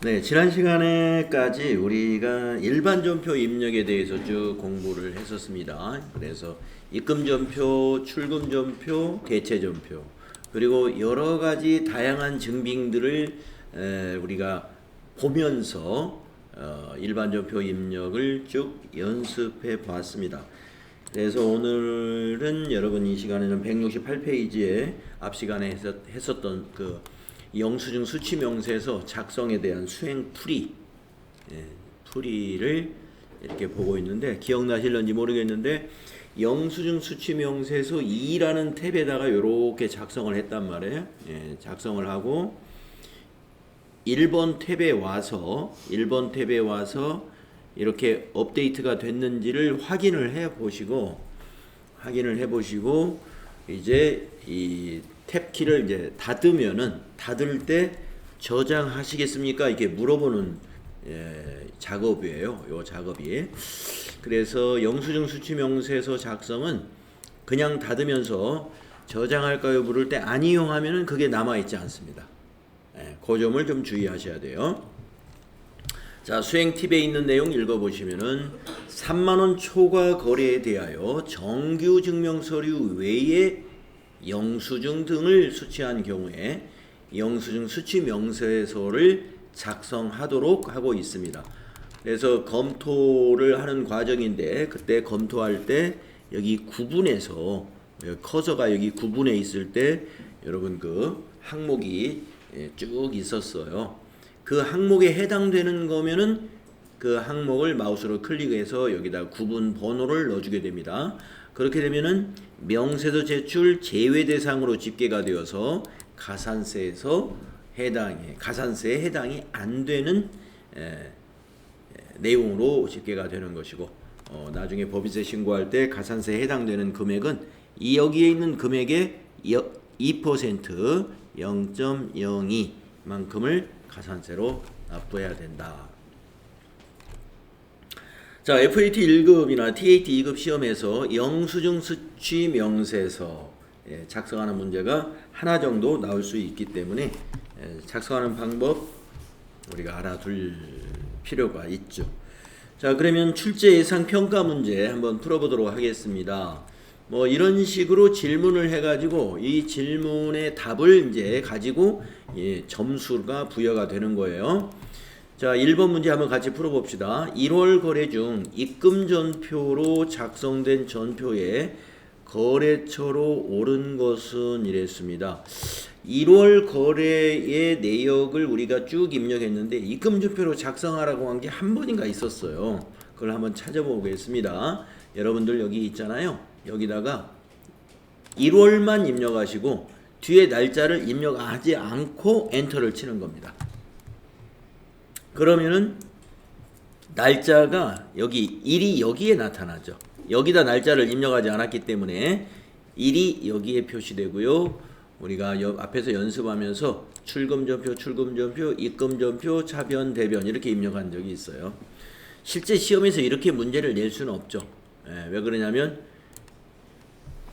네, 지난 시간에까지 우리가 일반 전표 입력에 대해서 쭉 공부를 했었습니다. 그래서 입금 전표, 출금 전표, 대체 전표, 그리고 여러 가지 다양한 증빙들을 우리가 보면서 일반 전표 입력을 쭉 연습해 보았습니다. 그래서 오늘은 여러분 이 시간에는 168페이지에 앞 시간에 했었던 그 영수증 수치 명세서 작성에 대한 수행 풀이를 이렇게 보고 있는데 기억나실런지 모르겠는데 영수증 수치 명세서 2라는 탭에다가 이렇게 작성을 했단 말이에요. 작성을 하고 1번 탭에 와서 이렇게 업데이트가 됐는지를 확인을 해 보시고 이제 이 탭키를 이제 닫을 때 저장하시겠습니까? 이렇게 물어보는 작업이에요. 요 작업이. 그래서 영수증 수치 명세서 작성은 그냥 닫으면서 저장할까요? 물을 때 아니요 하면은 그게 남아 있지 않습니다. 그 점을 좀 주의하셔야 돼요. 자, 수행 팁에 있는 내용 읽어보시면은 3만원 초과 거래에 대하여 정규 증명서류 외에 영수증 등을 수취한 경우에 영수증 수취 명세서를 작성하도록 하고 있습니다. 그래서 검토를 하는 과정인데 그때 검토할 때 여기 구분해서 커서가 여기 구분해 있을 때 여러분 그 항목이 쭉 있었어요. 그 항목에 해당되는 거면은 그 항목을 마우스로 클릭해서 여기다 구분 번호를 넣어주게 됩니다. 그렇게 되면은 명세서 제출 제외 대상으로 집계가 되어서 가산세에 해당이 안 되는 내용으로 집계가 되는 것이고 나중에 법인세 신고할 때 가산세에 해당되는 금액은 여기에 있는 금액의 2% 0.02만큼을 가산세로 납부해야 된다. 자, FAT 1급이나 TAT 2급 시험에서 영수증 수취 명세서 작성하는 문제가 하나 정도 나올 수 있기 때문에 작성하는 방법 우리가 알아둘 필요가 있죠. 자, 그러면 출제 예상 평가 문제 한번 풀어보도록 하겠습니다. 뭐 이런 식으로 질문을 해가지고 이 질문의 답을 이제 가지고 점수가 부여가 되는 거예요. 자, 1번 문제 한번 같이 풀어봅시다. 1월 거래 중 입금 전표로 작성된 전표에 거래처로 오른 것은 이랬습니다. 1월 거래의 내역을 우리가 쭉 입력했는데 입금 전표로 작성하라고 한 게 한 번인가 있었어요. 그걸 한번 찾아보겠습니다. 여러분들 여기 있잖아요. 여기다가 1월만 입력하시고 뒤에 날짜를 입력하지 않고 엔터를 치는 겁니다. 그러면은 날짜가 여기 일이 여기에 나타나죠. 여기다 날짜를 입력하지 않았기 때문에 일이 여기에 표시되고요. 우리가 앞에서 연습하면서 출금전표, 입금전표, 차변, 대변 이렇게 입력한 적이 있어요. 실제 시험에서 이렇게 문제를 낼 수는 없죠. 왜 그러냐면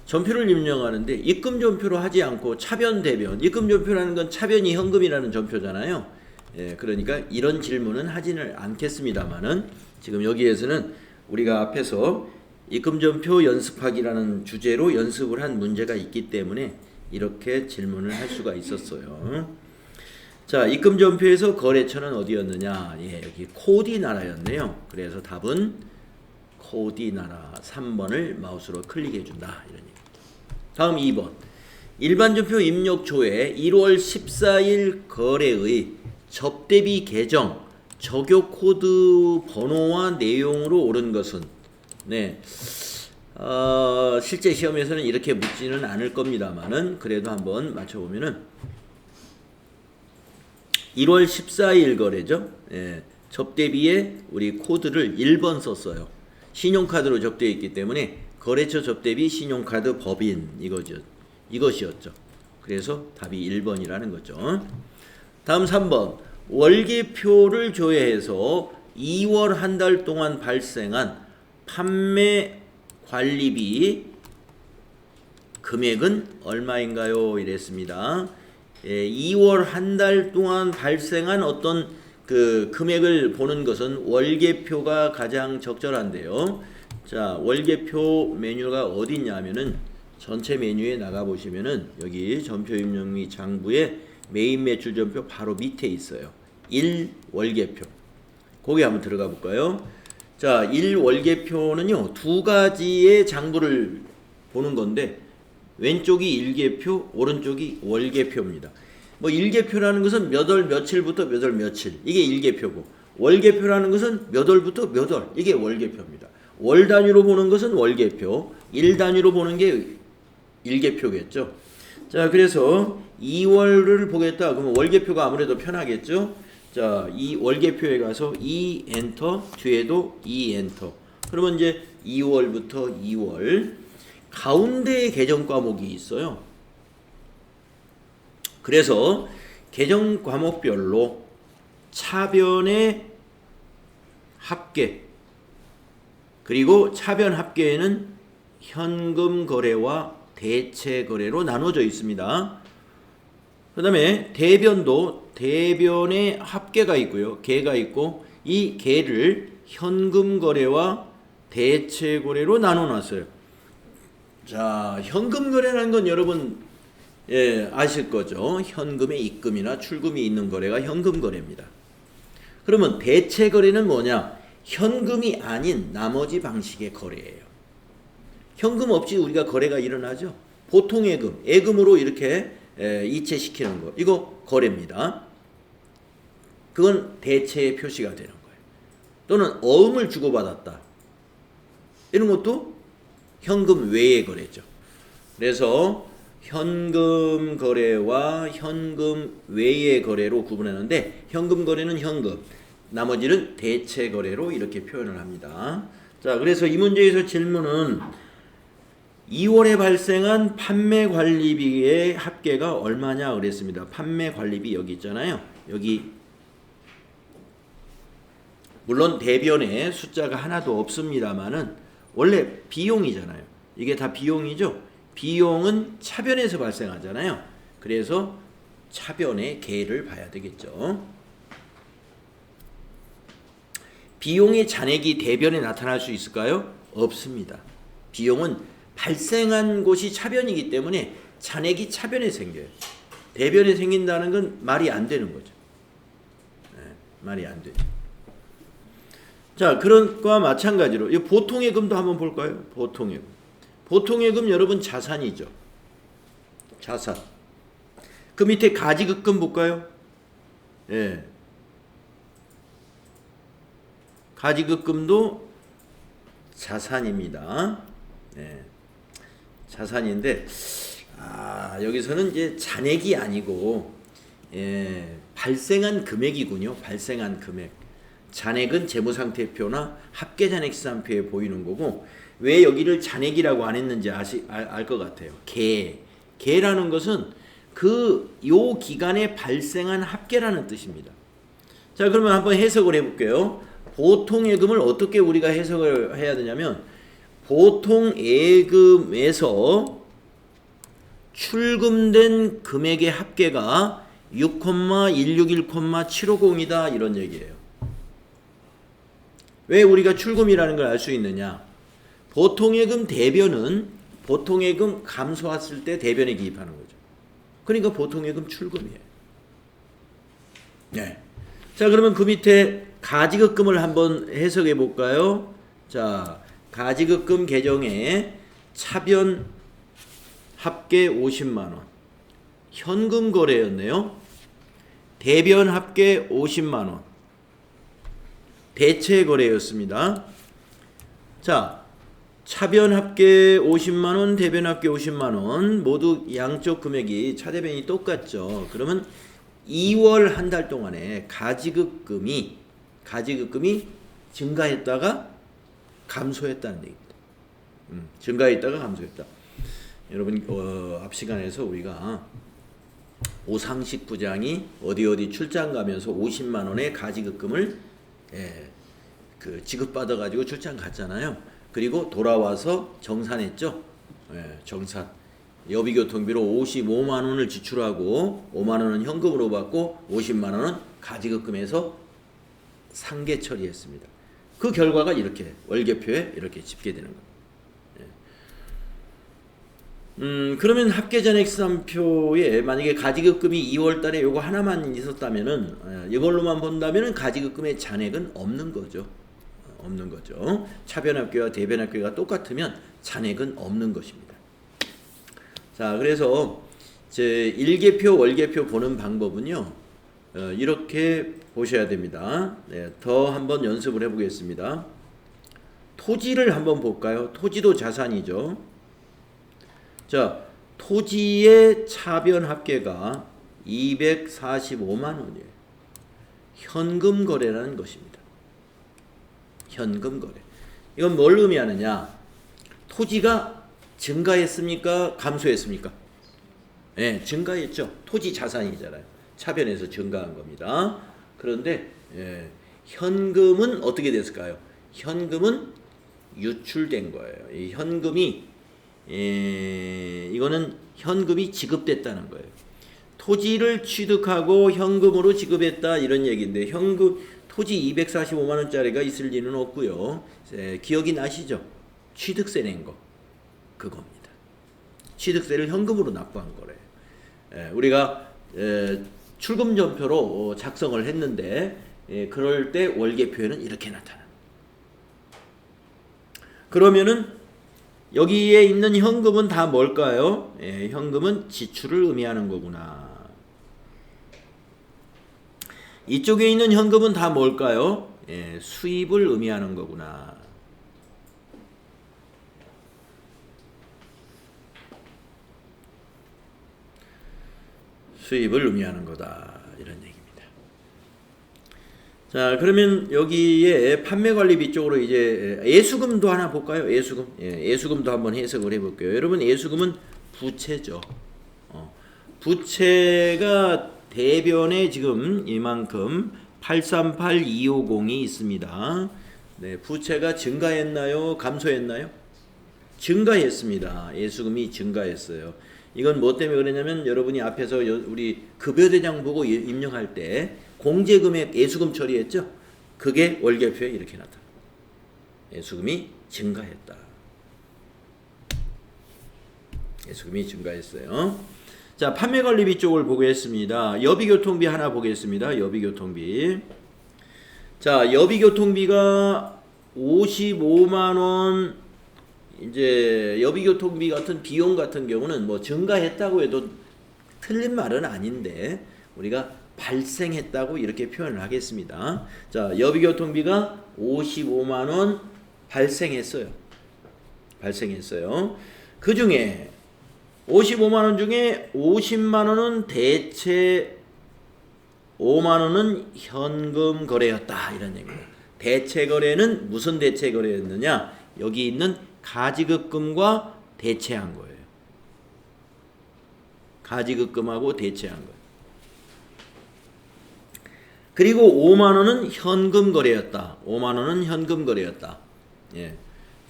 전표를 입력하는데 입금전표로 하지 않고 차변, 대변, 입금전표라는 건 차변이 현금이라는 전표잖아요. 그러니까 이런 질문은 하지는 않겠습니다만은 지금 여기에서는 우리가 앞에서 입금전표 연습하기라는 주제로 연습을 한 문제가 있기 때문에 이렇게 질문을 할 수가 있었어요. 자, 입금전표에서 거래처는 어디였느냐? 여기 코디나라였네요. 그래서 답은 코디나라 3번을 마우스로 클릭해 준다. 이런 얘기. 다음 2번. 일반전표 입력초에 1월 14일 거래의 접대비 계정, 적요 코드 번호와 내용으로 옳은 것은 실제 시험에서는 이렇게 묻지는 않을 겁니다만은 그래도 한번 맞춰보면은 1월 14일 거래죠. 접대비에 우리 코드를 1번 썼어요. 신용카드로 접되어 있기 때문에 거래처 접대비 신용카드 법인 이것이었죠. 그래서 답이 1번이라는 거죠. 다음 3번. 월계표를 조회해서 2월 한 달 동안 발생한 판매 관리비 금액은 얼마인가요? 이랬습니다. 2월 한 달 동안 발생한 어떤 그 금액을 보는 것은 월계표가 가장 적절한데요. 자, 월계표 메뉴가 어디 있냐면은 전체 메뉴에 나가 보시면은 여기 전표 입력 및 장부에 메인 매출 전표 바로 밑에 있어요. 1월계표. 거기 한번 들어가 볼까요? 자, 1월계표는요. 두 가지의 장부를 보는 건데 왼쪽이 일계표, 오른쪽이 월계표입니다. 뭐 일계표라는 것은 몇 월 며칠부터 몇 월 며칠, 이게 일계표고, 월계표라는 것은 몇 월부터 몇 월, 이게 월계표입니다. 월 단위로 보는 것은 월계표, 일 단위로 보는 게 일계표겠죠. 자, 그래서 2월을 보겠다. 그러면 월계표가 아무래도 편하겠죠. 자, 이 월계표에 가서 2 엔터, 뒤에도 2 엔터. 그러면 이제 2월부터 2월 가운데에 계정 과목이 있어요. 그래서 계정 과목별로 차변의 합계, 그리고 차변 합계에는 현금 거래와 대체 거래로 나눠져 있습니다. 그 다음에 대변도 대변의 합계가 있고요. 계가 있고, 이 계를 현금 거래와 대체 거래로 나눠 놨어요. 자, 현금 거래라는 건 여러분 아실 거죠. 현금의 입금이나 출금이 있는 거래가 현금 거래입니다. 그러면 대체 거래는 뭐냐? 현금이 아닌 나머지 방식의 거래예요. 현금 없이 우리가 거래가 일어나죠. 보통의 금, 예금으로 이렇게 이체시키는 거, 이거 거래입니다. 그건 대체의 표시가 되는 거예요. 또는 어음을 주고받았다, 이런 것도 현금 외의 거래죠. 그래서 현금 거래와 현금 외의 거래로 구분하는데, 현금 거래는 현금, 나머지는 대체 거래로 이렇게 표현을 합니다. 자, 그래서 이 문제에서 질문은 2월에 발생한 판매 관리비의 합계가 얼마냐 그랬습니다. 판매 관리비 여기 있잖아요. 여기 물론 대변에 숫자가 하나도 없습니다만은 원래 비용이잖아요. 이게 다 비용이죠. 비용은 차변에서 발생하잖아요. 그래서 차변의 계를 봐야 되겠죠. 비용의 잔액이 대변에 나타날 수 있을까요? 없습니다. 비용은 발생한 곳이 차변이기 때문에 잔액이 차변에 생겨요. 대변에 생긴다는 건 말이 안 되는 거죠. 말이 안 되죠. 자, 그런 것과 마찬가지로 이 보통의 금도 한번 볼까요? 보통의 금. 보통의 금 여러분 자산이죠. 자산. 그 밑에 가지급금 볼까요? 예. 가지급금도 자산입니다. 예. 자산인데, 여기서는 이제 잔액이 아니고, 발생한 금액이군요. 발생한 금액. 잔액은 재무상태표나 합계잔액시산표에 보이는 거고, 왜 여기를 잔액이라고 안 했는지 알 것 같아요. 계라는 것은 요 기간에 발생한 합계라는 뜻입니다. 자, 그러면 한번 해석을 해볼게요. 보통 예금을 어떻게 우리가 해석을 해야 되냐면, 보통 예금에서 출금된 금액의 합계가 6,161,750이다 이런 얘기예요. 왜 우리가 출금이라는 걸 알 수 있느냐? 보통예금 대변은 보통예금 감소했을 때 대변에 기입하는 거죠. 그러니까 보통예금 출금이에요. 네. 자, 그러면 그 밑에 가지급금을 한번 해석해 볼까요? 자, 가지급금 계정에 차변 합계 50만원. 현금 거래였네요. 대변 합계 50만원. 대체 거래였습니다. 자, 차변 합계 50만원, 대변 합계 50만원, 모두 양쪽 금액이 차대변이 똑같죠. 그러면 2월 한 달 동안에 가지급금이 증가했다가 감소했다는 얘기입니다. 증가했다가 감소했다. 여러분 앞 시간에서 우리가 오상식 부장이 어디 출장 가면서 50만 원의 가지급금을 지급받아 가지고 출장 갔잖아요. 그리고 돌아와서 정산했죠. 정산. 여비교통비로 55만 원을 지출하고 5만 원은 현금으로 받고 50만 원은 가지급금에서 상계 처리했습니다. 그 결과가 이렇게 월계표에 이렇게 집계되는 겁니다. 그러면 합계잔액 수산표에 만약에 가지급금이 2월 달에 요거 하나만 있었다면은 이걸로만 본다면은 가지급금의 잔액은 없는 거죠. 없는 거죠. 차변합계와 대변합계가 똑같으면 잔액은 없는 것입니다. 자, 그래서 제 1계표, 월계표 보는 방법은요. 이렇게 보셔야 됩니다. 네, 더 한번 연습을 해보겠습니다. 토지를 한번 볼까요? 토지도 자산이죠. 자, 토지의 차변 합계가 245만 원이에요. 현금 거래라는 것입니다. 현금 거래. 이건 뭘 의미하느냐? 토지가 증가했습니까? 감소했습니까? 네, 증가했죠. 토지 자산이잖아요. 차변에서 증가한 겁니다. 그런데 현금은 어떻게 됐을까요? 현금은 유출된 거예요. 이 현금이 이거는 현금이 지급됐다는 거예요. 토지를 취득하고 현금으로 지급했다 이런 얘기인데 토지 245만 원짜리가 있을 리는 없고요. 기억이 나시죠? 취득세 낸 거 그겁니다. 취득세를 현금으로 납부한 거래요. 우리가 출금전표로 작성을 했는데 그럴 때 월계표에는 이렇게 나타납니다. 그러면은 여기에 있는 현금은 다 뭘까요? 현금은 지출을 의미하는 거구나. 이쪽에 있는 현금은 다 뭘까요? 수입을 의미하는 거구나. 수입을 의미하는 거다. 이런 얘기입니다. 자, 그러면 여기에 판매관리비 쪽으로 이제 예수금도 하나 볼까요? 예수금. 예수금도 한번 해석을 해볼게요. 여러분, 예수금은 부채죠. 부채가 대변에 지금 이만큼 838250이 있습니다. 네, 부채가 증가했나요? 감소했나요? 증가했습니다. 예수금이 증가했어요. 이건 뭐 때문에 그러냐면 여러분이 앞에서 우리 급여대장 보고 입력할 때 공제금액 예수금 처리했죠? 그게 월계표에 이렇게 나타납니다. 예수금이 증가했다. 예수금이 증가했어요. 자, 판매관리비 쪽을 보겠습니다. 여비교통비 하나 보겠습니다. 여비교통비. 자, 여비교통비가 55만 원. 이제 여비교통비 같은 비용 같은 경우는 뭐 증가했다고 해도 틀린 말은 아닌데 우리가 발생했다고 이렇게 표현을 하겠습니다. 자, 여비교통비가 55만 원 발생했어요. 발생했어요. 그 중에 55만 원 중에 50만 원은 대체 5만 원은 현금 거래였다 이런 얘기입니다. 대체 거래는 무슨 대체 거래였느냐? 여기 있는 가지급금과 대체한 거예요. 가지급금하고 대체한 거예요. 그리고 5만 원은 현금 거래였다. 5만 원은 현금 거래였다. 예.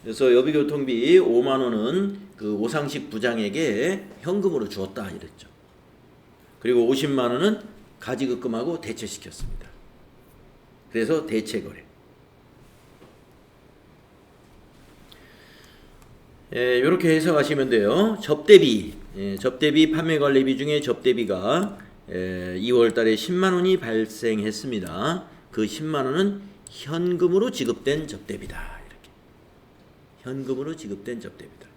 그래서 여비교통비 5만 원은 그 오상식 부장에게 현금으로 주었다 이랬죠. 그리고 50만 원은 가지급금하고 대체시켰습니다. 그래서 대체 거래. 이렇게 해석하시면 돼요. 접대비, 접대비 판매관리비 중에 접대비가 2월 달에 10만 원이 발생했습니다. 그 10만 원은 현금으로 지급된 접대비다. 이렇게. 현금으로 지급된 접대비다.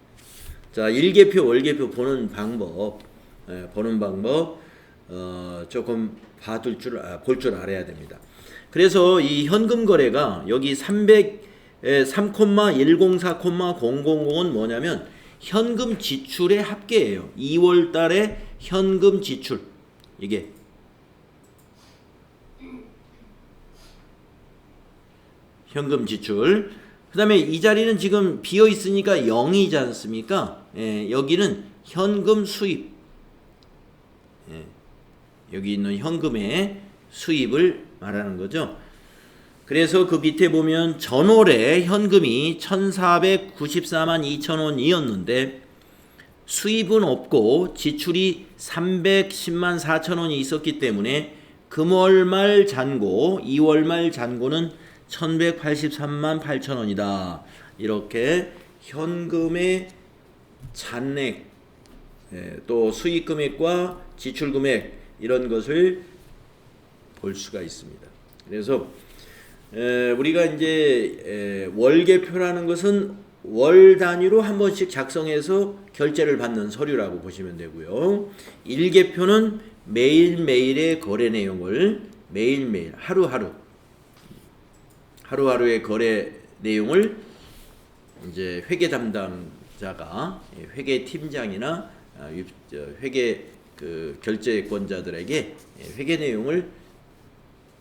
자, 일계표, 월계표 보는 방법, 조금 볼 줄 알아야 됩니다. 그래서 이 현금 거래가 여기 3,104,000은 뭐냐면 현금 지출의 합계예요. 2월 달에 현금 지출. 이게 현금 지출. 그 다음에 이 자리는 지금 비어 있으니까 0이지 않습니까? 여기는 현금 수입. 여기 있는 현금의 수입을 말하는 거죠. 그래서 그 밑에 보면 전월에 현금이 1,494만 2천 원이었는데 수입은 없고 지출이 310만 4천 원이 있었기 때문에 금월 말 잔고 2월 말 잔고는 1183만 8천 원이다. 이렇게 현금의 잔액, 또 수익 금액과 지출 금액 이런 것을 볼 수가 있습니다. 그래서 우리가 이제 월계표라는 것은 월 단위로 한 번씩 작성해서 결제를 받는 서류라고 보시면 되고요. 일계표는 매일매일의 거래 내용을 매일매일 하루하루의 거래 내용을 이제 회계 담당자가 회계 팀장이나 회계 그 결제권자들에게 회계 내용을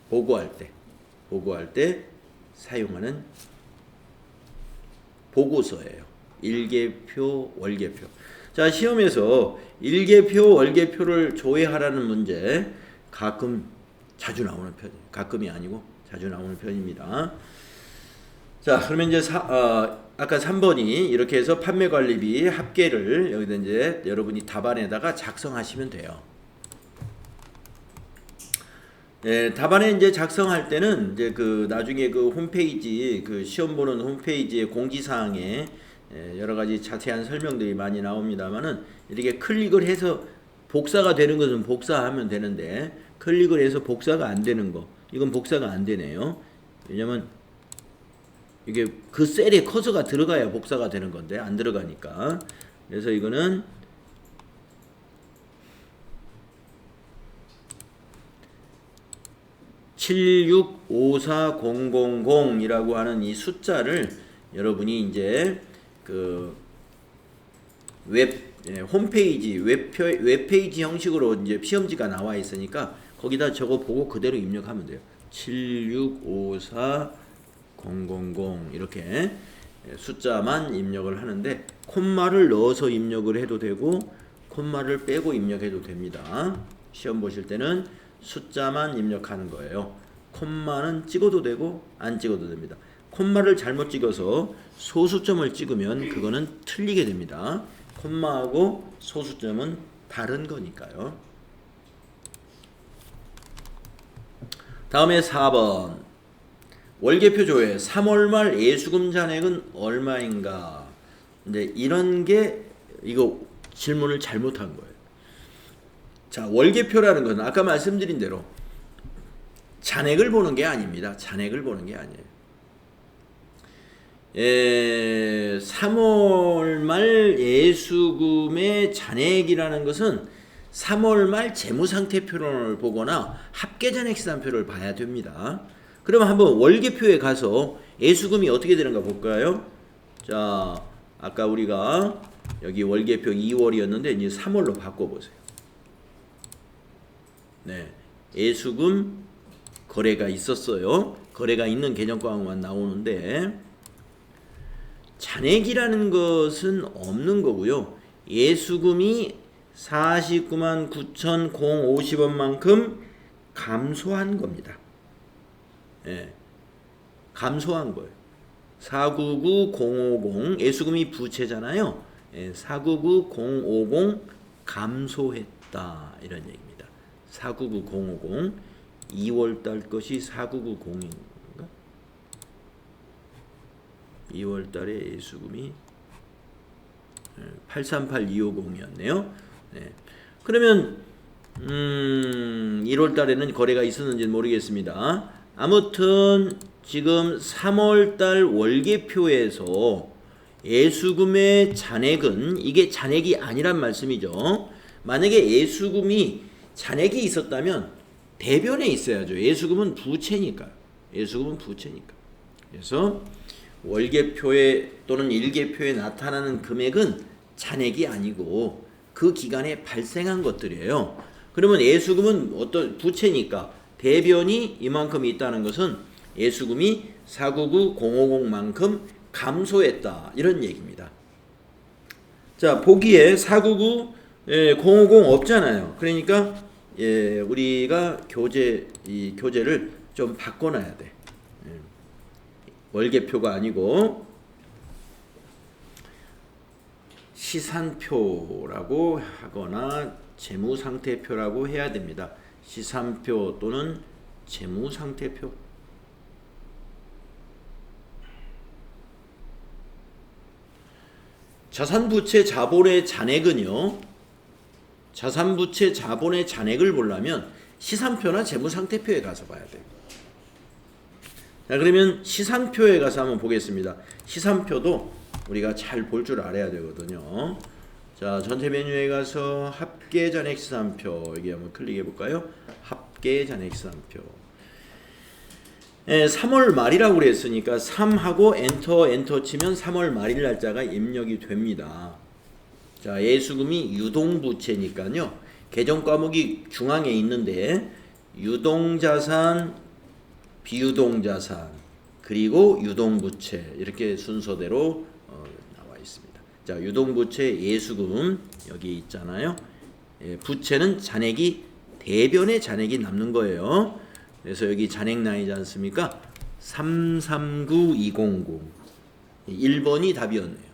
보고할 때 사용하는 보고서예요. 일계표, 월계표. 자, 시험에서 일계표, 월계표를 조회하라는 문제 가끔 자주 나오는 편이에요. 가끔이 아니고 자주 나오는 편입니다. 자, 그러면 이제 아까 3번이 이렇게 해서 판매관리비 합계를 여기다 이제 여러분이 답안에다가 작성하시면 돼요. 답안에 이제 작성할 때는 이제 그 나중에 그 홈페이지 그 시험 보는 홈페이지의 공지사항에 여러 가지 자세한 설명들이 많이 나옵니다만은 이렇게 클릭을 해서 복사가 되는 것은 복사하면 되는데 클릭을 해서 복사가 안 되는 거 이건 복사가 안 되네요. 왜냐면 이게 그 셀에 커서가 들어가야 복사가 되는 건데 안 들어가니까 그래서 이거는 7654000이라고 하는 이 숫자를 여러분이 이제 그 홈페이지 웹페이지 형식으로 이제 시험지가 나와 있으니까 거기다 저거 보고 그대로 입력하면 돼요. 7654000 이렇게 숫자만 입력을 하는데 콤마를 넣어서 입력을 해도 되고 콤마를 빼고 입력해도 됩니다. 시험 보실 때는 숫자만 입력하는 거예요. 콤마는 찍어도 되고 안 찍어도 됩니다. 콤마를 잘못 찍어서 소수점을 찍으면 그거는 틀리게 됩니다. 콤마하고 소수점은 다른 거니까요. 다음에 4번 월계표 조회 3월 말 예수금 잔액은 얼마인가. 근데 이런 게 이거 질문을 잘못한 거예요. 자, 월계표라는 것은 아까 말씀드린 대로 잔액을 보는 게 아닙니다. 잔액을 보는 게 아니에요. 3월 말 예수금의 잔액이라는 것은 3월 말 재무상태표를 보거나 합계잔액시산표를 봐야 됩니다. 그러면 한번 월계표에 가서 예수금이 어떻게 되는가 볼까요? 자, 아까 우리가 여기 월계표 2월이었는데 이제 3월로 바꿔보세요. 네, 예수금 거래가 있었어요. 거래가 있는 계정과목만 나오는데 잔액이라는 것은 없는 거고요. 예수금이 49만 9,050원만큼 감소한 겁니다. 네, 감소한 거예요. 499050 예수금이 부채잖아요. 499050 감소했다 이런 얘기입니다. 499050 2월달 것이 4990인가? 2월달에 예수금이 838250이었네요. 네. 그러면 1월달에는 거래가 있었는지는 모르겠습니다. 아무튼 지금 3월달 월계표에서 예수금의 잔액은 이게 잔액이 아니란 말씀이죠. 만약에 예수금이 잔액이 있었다면 대변에 있어야죠. 예수금은 부채니까요. 예수금은 부채니까. 그래서 월계표에 또는 일계표에 나타나는 금액은 잔액이 아니고 그 기간에 발생한 것들이에요. 그러면 예수금은 어떤 부채니까 대변이 이만큼 있다는 것은 예수금이 499050만큼 감소했다 이런 얘기입니다. 자, 보기에 499050 없잖아요. 그러니까 우리가 교재를 좀 바꿔놔야 돼. 월계표가 아니고 시산표라고 하거나 재무상태표라고 해야 됩니다. 시산표 또는 재무상태표. 자산부채 자본의 잔액은요, 자산부채 자본의 잔액을 보려면 시산표나 재무상태표에 가서 봐야 돼요. 자, 그러면 시산표에 가서 한번 보겠습니다. 시산표도 우리가 잘 볼 줄 알아야 되거든요. 자, 전체 메뉴에 가서 합계잔액 시산표, 여기 한번 클릭해 볼까요? 합계잔액 시산표. 3월 말이라고 그랬으니까 3하고 엔터 치면 3월 말일 날짜가 입력이 됩니다. 자, 예수금이 유동부채니까요. 계정 과목이 중앙에 있는데 유동자산, 비유동자산, 그리고 유동부채 이렇게 순서대로 나와 있습니다. 자, 유동부채 예수금 여기 있잖아요. 부채는 잔액이 대변의 잔액이 남는 거예요. 그래서 여기 잔액 나이지 않습니까? 339200 1번이 답이었네요.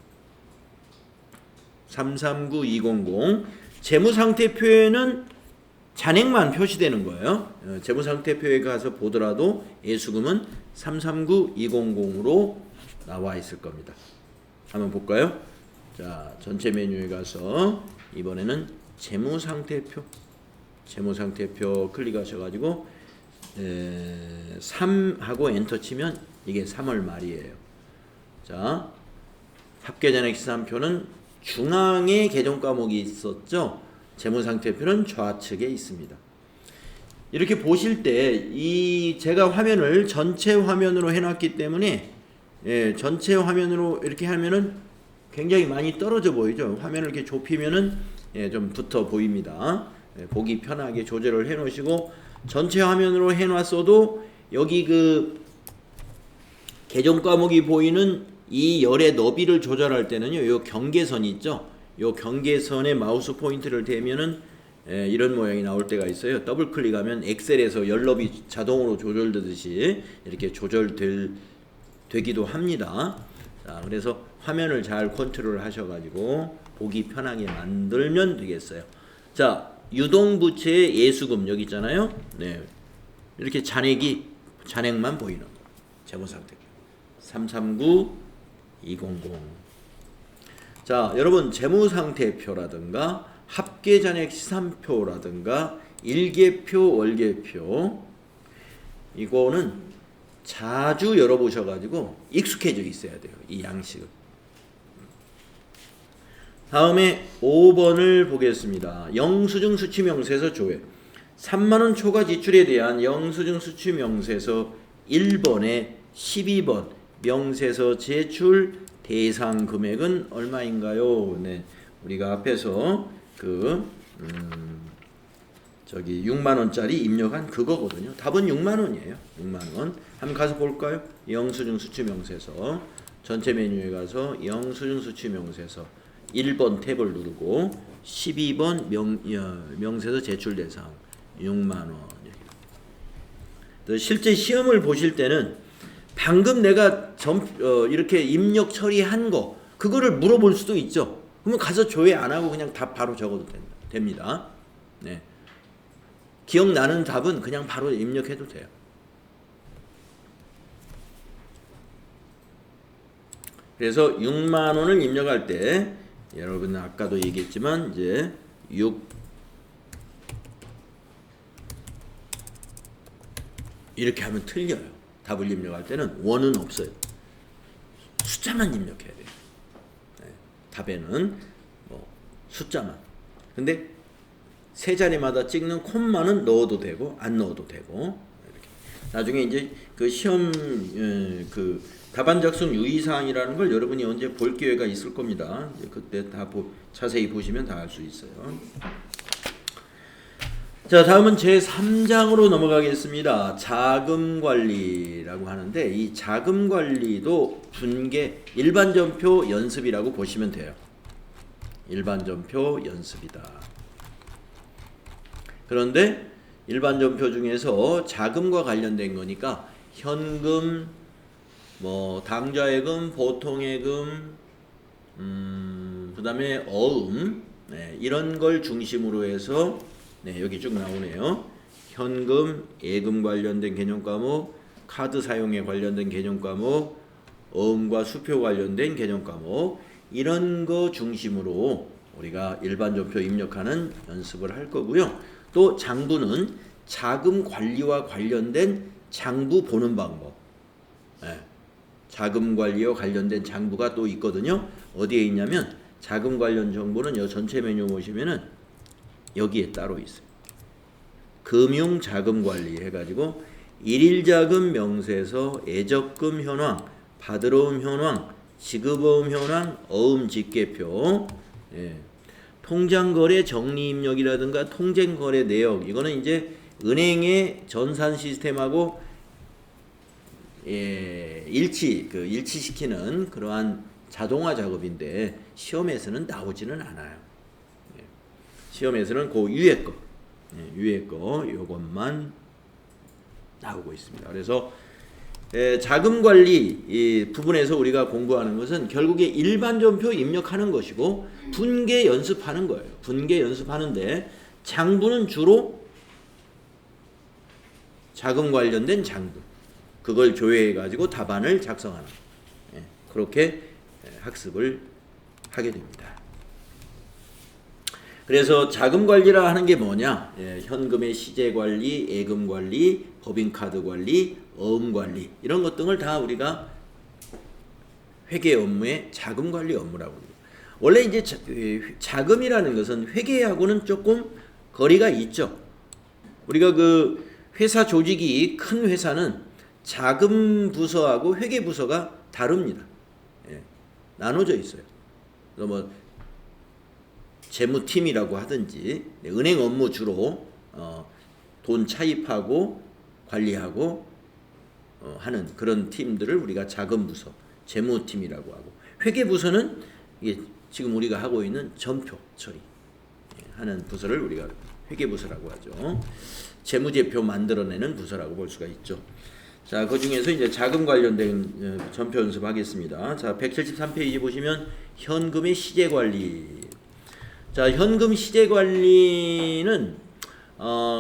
339200 재무상태표에는 잔액만 표시되는 거예요. 재무상태표에 가서 보더라도 예수금은 339200으로 나와 있을 겁니다. 한번 볼까요? 자, 전체 메뉴에 가서 이번에는 재무상태표 클릭하셔가지고 3하고 엔터 치면 이게 3월 말이에요. 자, 합계잔액 시산표는 중앙에 계정 과목이 있었죠. 재무상태표는 좌측에 있습니다. 이렇게 보실 때 이 제가 화면을 전체 화면으로 해놨기 때문에 전체 화면으로 이렇게 하면은 굉장히 많이 떨어져 보이죠. 화면을 이렇게 좁히면은 좀 붙어 보입니다. 보기 편하게 조절을 해놓으시고 전체 화면으로 해놨어도 여기 그 계정 과목이 보이는 이 열의 너비를 조절할 때는요, 요 경계선 있죠. 요 경계선에 마우스 포인트를 대면은 이런 모양이 나올 때가 있어요. 더블 클릭하면 엑셀에서 열 너비 자동으로 조절되듯이 이렇게 조절되기도 합니다. 자, 그래서 화면을 잘 컨트롤 하셔가지고 보기 편하게 만들면 되겠어요. 자, 유동부채의 예수금 여기 있잖아요. 네, 이렇게 잔액만 보이는 거. 재무상태표 339200. 자, 여러분 재무상태표라든가 합계잔액 시산표라든가 일계표, 월계표 이거는 자주 열어보셔가지고 익숙해져 있어야 돼요. 이 양식은. 다음에 5번을 보겠습니다. 영수증 수취명세서 조회. 3만원 초과 지출에 대한 영수증 수취명세서 1번에 12번 명세서 제출 대상 금액은 얼마인가요? 네, 우리가 앞에서 저기 6만원짜리 입력한 그거거든요. 답은 6만원이에요. 6만원. 한번 가서 볼까요? 영수증 수취명세서 전체 메뉴에 가서 영수증 수취명세서 1번 탭을 누르고 12번 명세서 제출 대상 6만원. 실제 시험을 보실 때는 방금 내가 이렇게 입력 처리한 거 그거를 물어볼 수도 있죠. 그러면 가서 조회 안 하고 그냥 답 바로 적어도 됩니다. 네. 기억나는 답은 그냥 바로 입력해도 돼요. 그래서 6만 원을 입력할 때 여러분 아까도 얘기했지만 이제 6 이렇게 하면 틀려요. 답을 입력할 때는 원은 없어요. 숫자만 입력해야 돼요. 네. 답에는 뭐 숫자만. 근데 세 자리마다 찍는 콤마는 넣어도 되고 안 넣어도 되고 이렇게. 나중에 이제 그 시험 그 답안 작성 유의사항이라는 걸 여러분이 언제 볼 기회가 있을 겁니다. 그때 다 자세히 보시면 다 알 수 있어요. 자, 다음은 제3장으로 넘어가겠습니다. 자금관리라고 하는데 이 자금관리도 분계 일반전표 연습이라고 보시면 돼요. 일반전표 연습이다. 그런데 일반전표 중에서 자금과 관련된 거니까 현금, 뭐 당좌예금, 보통예금, 그 다음에 어음, 네, 이런 걸 중심으로 해서 네, 여기 쭉 나오네요. 현금, 예금 관련된 개념 과목, 카드 사용에 관련된 개념 과목, 어음과 수표 관련된 개념 과목, 이런 거 중심으로 우리가 일반 전표 입력하는 연습을 할 거고요. 또 장부는 자금 관리와 관련된 장부 보는 방법. 예. 자금 관리와 관련된 장부가 또 있거든요. 어디에 있냐면 자금 관련 정보는 이 전체 메뉴 보시면은 여기에 따로 있어요. 금융 자금 관리 해가지고 일일 자금 명세서, 예적금 현황, 받으러움 현황, 지급어음 현황, 어음 직계표, 예. 통장거래 정리 입력이라든가 통장거래 내역, 이거는 이제 은행의 전산 시스템하고 일치시키는 그러한 자동화 작업인데 시험에서는 나오지는 않아요. 예. 시험에서는 그 위에 거, 위에 거 요것만 나오고 있습니다. 그래서 자금 관리 이 부분에서 우리가 공부하는 것은 결국에 일반 전표 입력하는 것이고 분계 연습하는 거예요. 분계 연습하는데 장부는 주로 자금 관련된 장부, 그걸 조회해 가지고 답안을 작성하는, 그렇게 학습을 하게 됩니다. 그래서 자금 관리라 하는 게 뭐냐? 현금의 시제 관리, 예금 관리, 법인카드 관리, 어음 관리, 이런 것 등을 다 우리가 회계 업무의 자금 관리 업무라고 합니다. 원래 이제 자금이라는 것은 회계하고는 조금 거리가 있죠. 우리가 그 회사 조직이 큰 회사는 자금 부서하고 회계 부서가 다릅니다. 나눠져 있어요. 그래서 뭐 재무팀이라고 하든지, 은행 업무 주로 돈 차입하고 관리하고 하는 그런 팀들을 우리가 자금부서, 재무팀이라고 하고, 회계부서는 이게 지금 우리가 하고 있는 전표 처리 하는 부서를 우리가 회계부서라고 하죠. 재무제표 만들어내는 부서라고 볼 수가 있죠. 자, 그 중에서 이제 자금 관련된 전표 연습하겠습니다. 자, 173페이지 보시면 현금의 시제 관리. 자, 현금 시제 관리는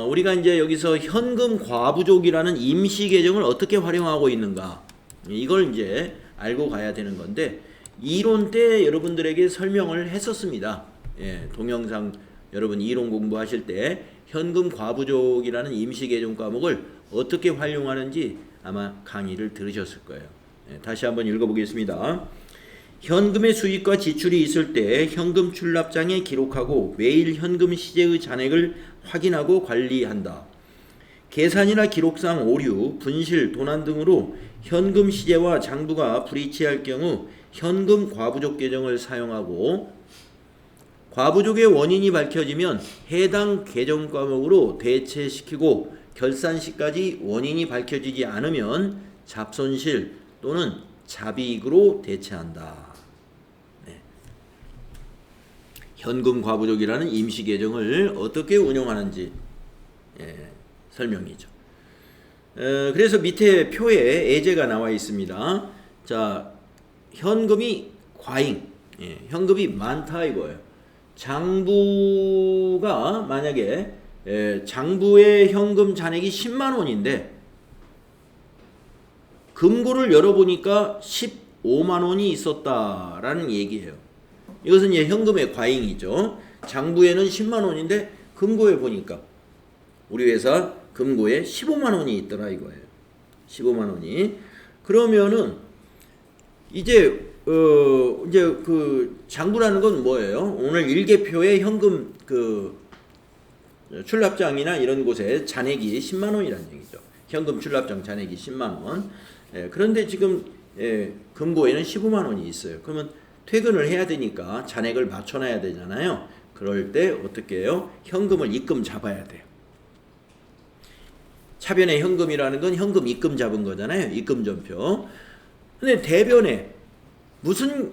우리가 이제 여기서 현금 과부족이라는 임시 계정을 어떻게 활용하고 있는가, 이걸 이제 알고 가야 되는 건데, 이론 때 여러분들에게 설명을 했었습니다. 동영상 여러분 이론 공부하실 때 현금 과부족이라는 임시 계정 과목을 어떻게 활용하는지 아마 강의를 들으셨을 거예요. 다시 한번 읽어보겠습니다. 현금의 수입과 지출이 있을 때 현금 출납장에 기록하고 매일 현금 시제의 잔액을 확인하고 관리한다. 계산이나 기록상 오류, 분실, 도난 등으로 현금 시제와 장부가 불일치할 경우 현금 과부족 계정을 사용하고, 과부족의 원인이 밝혀지면 해당 계정 과목으로 대체시키고, 결산 시까지 원인이 밝혀지지 않으면 잡손실 또는 잡이익으로 대체한다. 현금 과부족이라는 임시 계정을 어떻게 운영하는지 설명이죠. 그래서 밑에 표에 예제가 나와 있습니다. 자, 현금이 과잉, 현금이 많다 이거예요. 장부가 만약에 장부의 현금 잔액이 10만 원인데 금고를 열어보니까 15만 원이 있었다라는 얘기예요. 이것은 이제 현금의 과잉이죠. 장부에는 10만 원인데 금고에 보니까 우리 회사 금고에 15만 원이 있더라 이거예요. 15만 원이. 그러면은 이제 그 장부라는 건 뭐예요? 오늘 일개표에 현금 그 출납장이나 이런 곳에 잔액이 10만 원이라는 얘기죠. 현금 출납장 잔액이 10만 원. 그런데 지금 금고에는 15만 원이 있어요. 그러면 퇴근을 해야 되니까 잔액을 맞춰놔야 되잖아요. 그럴 때 어떻게 해요? 현금을 입금 잡아야 돼요. 차변의 현금이라는 건 현금 입금 잡은 거잖아요. 입금 전표. 근데 대변에 무슨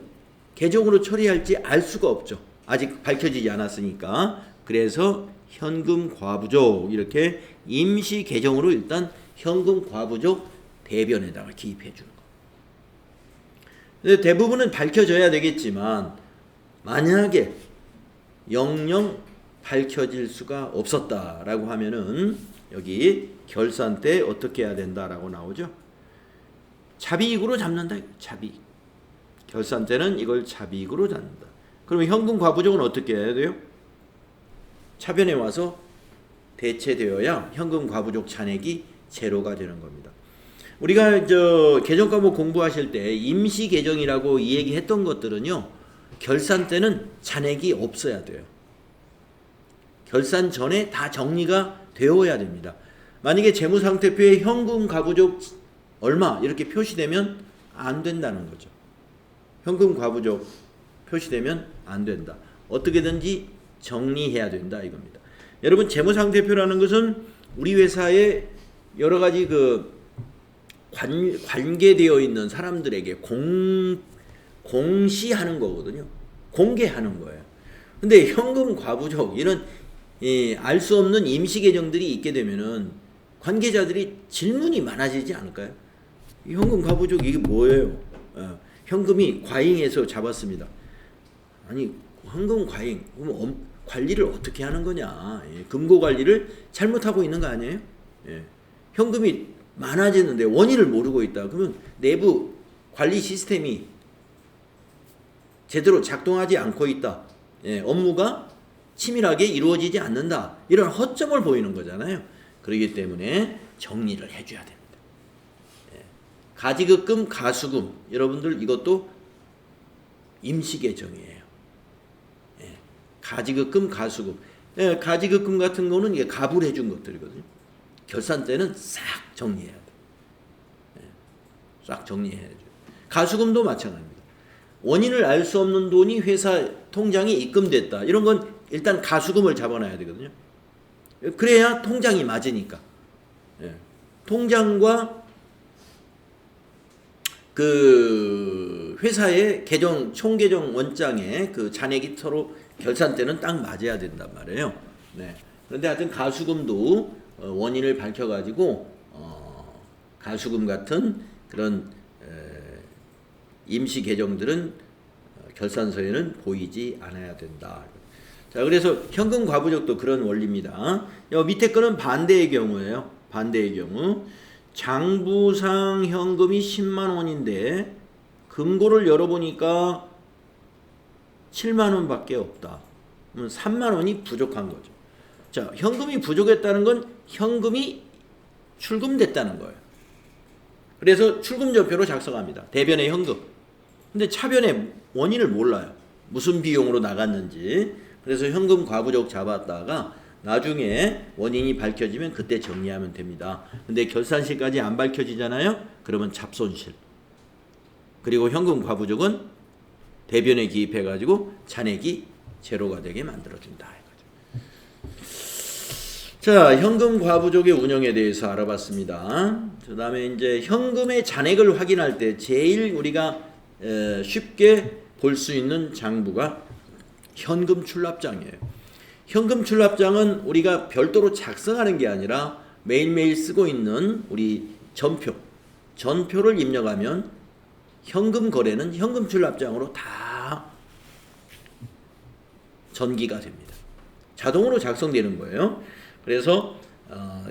계정으로 처리할지 알 수가 없죠. 아직 밝혀지지 않았으니까. 그래서 현금 과부족, 이렇게 임시 계정으로 일단 현금 과부족 대변에다가 기입해 주는 거. 근데 대부분은 밝혀져야 되겠지만 만약에 영영 밝혀질 수가 없었다라고 하면은 여기 결산 때 어떻게 해야 된다라고 나오죠. 자비익으로 잡는다. 자비익. 결산 때는 이걸 자비익으로 잡는다. 그러면 현금 과부족은 어떻게 해야 돼요? 차변에 와서 대체되어야 현금 과부족 잔액이 제로가 되는 겁니다. 우리가 계정 과목 공부하실 때 임시 계정이라고 이 얘기했던 것들은요. 결산 때는 잔액이 없어야 돼요. 결산 전에 다 정리가 되어야 됩니다. 만약에 재무상태표에 현금 과부족 얼마 이렇게 표시되면 안 된다는 거죠. 현금 과부족 표시되면 안 된다. 어떻게든지 정리해야 된다 이겁니다. 여러분 재무상태표라는 것은 우리 회사에 여러 가지 관계되어 있는 사람들에게 공시하는 거거든요. 공개하는 거예요. 근데 현금 과부족 이런 알 수 없는 임시 계정들이 있게 되면은 관계자들이 질문이 많아지지 않을까요? 현금 과부족 이게 뭐예요? 현금이 과잉해서 잡았습니다. 아니 현금 과잉 그럼 관리를 어떻게 하는 거냐? 금고 관리를 잘못하고 있는 거 아니에요? 현금이 많아지는데 원인을 모르고 있다. 그러면 내부 관리 시스템이 제대로 작동하지 않고 있다. 업무가 치밀하게 이루어지지 않는다. 이런 허점을 보이는 거잖아요. 그렇기 때문에 정리를 해줘야 됩니다. 가지급금, 가수금 여러분들 이것도 임시계정이에요. 가지급금, 가수금. 가지급금 같은 거는 이게 가불해 준 것들이거든요. 결산 때는 싹 정리해야 돼. 싹 정리해야죠. 가수금도 마찬가지입니다. 원인을 알 수 없는 돈이 회사 통장에 입금됐다. 이런 건 일단 가수금을 잡아놔야 되거든요. 그래야 통장이 맞으니까. 통장과 그 회사의 계정 총계정 원장의 그 잔액이 서로 결산 때는 딱 맞아야 된단 말이에요. 그런데 하여튼 가수금도 원인을 밝혀가지고 가수금 같은 그런 임시 계정들은 결산서에는 보이지 않아야 된다. 자, 그래서 현금 과부족도 그런 원리입니다. 밑에 거는 반대의 경우예요. 반대의 경우 장부상 현금이 10만 원인데 금고를 열어보니까 7만 원밖에 없다. 그러면 3만 원이 부족한 거죠. 자, 현금이 부족했다는 건 현금이 출금됐다는 거예요. 그래서 출금전표로 작성합니다. 대변의 현금. 근데 차변의 원인을 몰라요. 무슨 비용으로 나갔는지. 그래서 현금 과부족 잡았다가 나중에 원인이 밝혀지면 그때 정리하면 됩니다. 근데 결산실까지 안 밝혀지잖아요. 그러면 잡손실. 그리고 현금 과부족은 대변에 기입해가지고 잔액이 제로가 되게 만들어준다. 자, 현금 과부족의 운영에 대해서 알아봤습니다. 그 다음에 이제 현금의 잔액을 확인할 때 제일 우리가 쉽게 볼 수 있는 장부가 현금 출납장이에요. 현금 출납장은 우리가 별도로 작성하는 게 아니라 매일매일 쓰고 있는 우리 전표를 입력하면 현금 거래는 현금 출납장으로 다 전기가 됩니다. 자동으로 작성되는 거예요. 그래서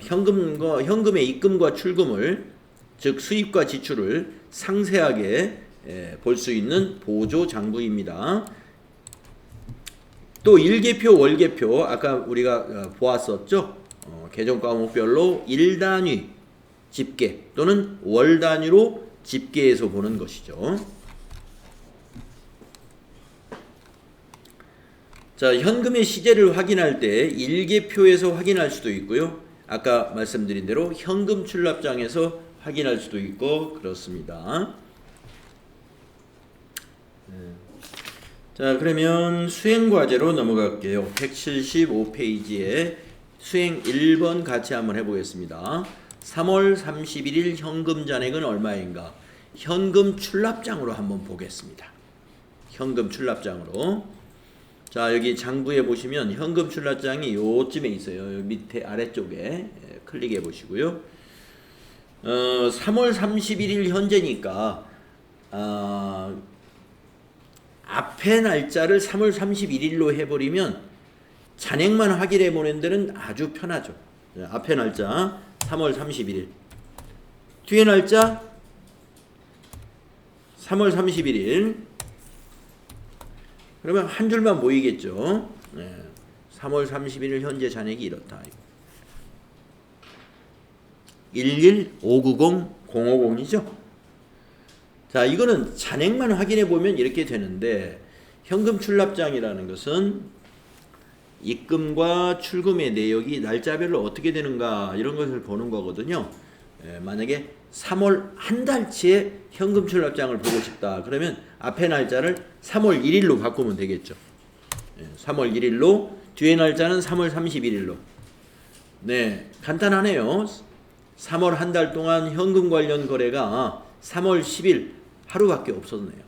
현금의 입금과 출금을 즉 수입과 지출을 상세하게 볼 수 있는 보조 장부입니다. 또 일계표, 월계표 아까 우리가 보았었죠. 계정 과목별로 일단위 집계 또는 월 단위로 집계해서 보는 것이죠. 자, 현금의 시제를 확인할 때 일계표에서 확인할 수도 있고요. 아까 말씀드린 대로 현금 출납장에서 확인할 수도 있고 그렇습니다. 자, 그러면 수행과제로 넘어갈게요. 175페이지에 수행 1번 같이 한번 해보겠습니다. 3월 31일 현금 잔액은 얼마인가? 현금 출납장으로 한번 보겠습니다. 현금 출납장으로. 자, 여기 장부에 보시면 현금 출납장이 요쯤에 있어요. 밑에 아래쪽에 클릭해 보시고요. 3월 31일 현재니까 앞에 날짜를 3월 31일로 해버리면 잔액만 확인해 보는 데는 아주 편하죠. 앞에 날짜 3월 31일, 뒤에 날짜 3월 31일. 그러면 한 줄만 보이겠죠. 3월 31일 현재 잔액이 이렇다. 11590-050이죠. 자, 이거는 잔액만 확인해 보면 이렇게 되는데, 현금 출납장이라는 것은 입금과 출금의 내역이 날짜별로 어떻게 되는가 이런 것을 보는 거거든요. 만약에 3월 한 달치의 현금 출납장을 보고 싶다 그러면 앞에 날짜를 3월 1일로 바꾸면 되겠죠. 3월 1일로, 뒤에 날짜는 3월 31일로. 네, 간단하네요. 3월 한 달 동안 현금 관련 거래가 3월 10일 하루밖에 없었네요.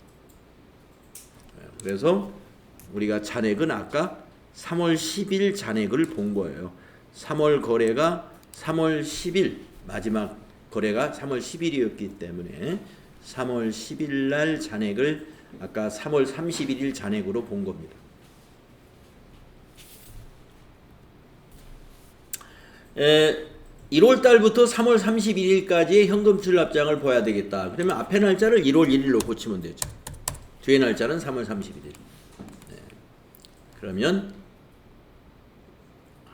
그래서 우리가 잔액은 아까 3월 10일 잔액을 본 거예요. 3월 거래가 3월 10일, 마지막 거래가 3월 10일이었기 때문에 3월 10일 날 잔액을 아까 3월 31일 잔액으로 본 겁니다. 1월 달부터 3월 31일까지의 현금 출납장을 봐야 되겠다. 그러면 앞에 날짜를 1월 1일로 고치면 되죠. 뒤에 날짜는 3월 31일. 그러면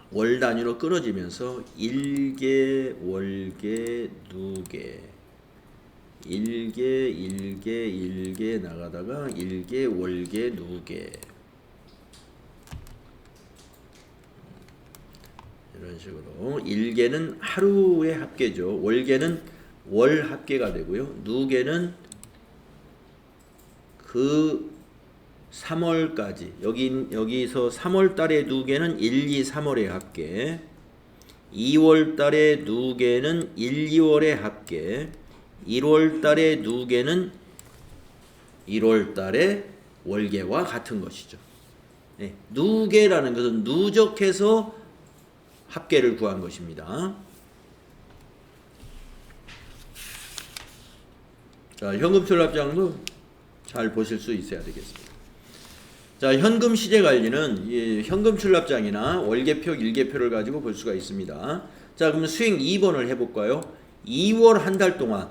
월 단위로 끊어지면서 일개, 월개, 누개, 일개 나가다가 일개, 월개, 누개 이런 식으로. 일개는 하루의 합계죠. 월개는 월 합계가 되고요. 누개는 그 3월까지, 여기서 3월 달의 누개는 1, 2, 3월의 합계, 2월 달의 누개는 1, 2월의 합계, 1월 달의 누개는 1월 달의 월계와 같은 것이죠. 네, 누계라는 것은 누적해서 합계를 구한 것입니다. 자, 현금 출납장도 잘 보실 수 있어야 되겠습니다. 자, 현금 시제 관리는 이 현금 출납장이나 월계표, 일계표를 가지고 볼 수가 있습니다. 자, 그러면 수행 2번을 해볼까요? 2월 한 달 동안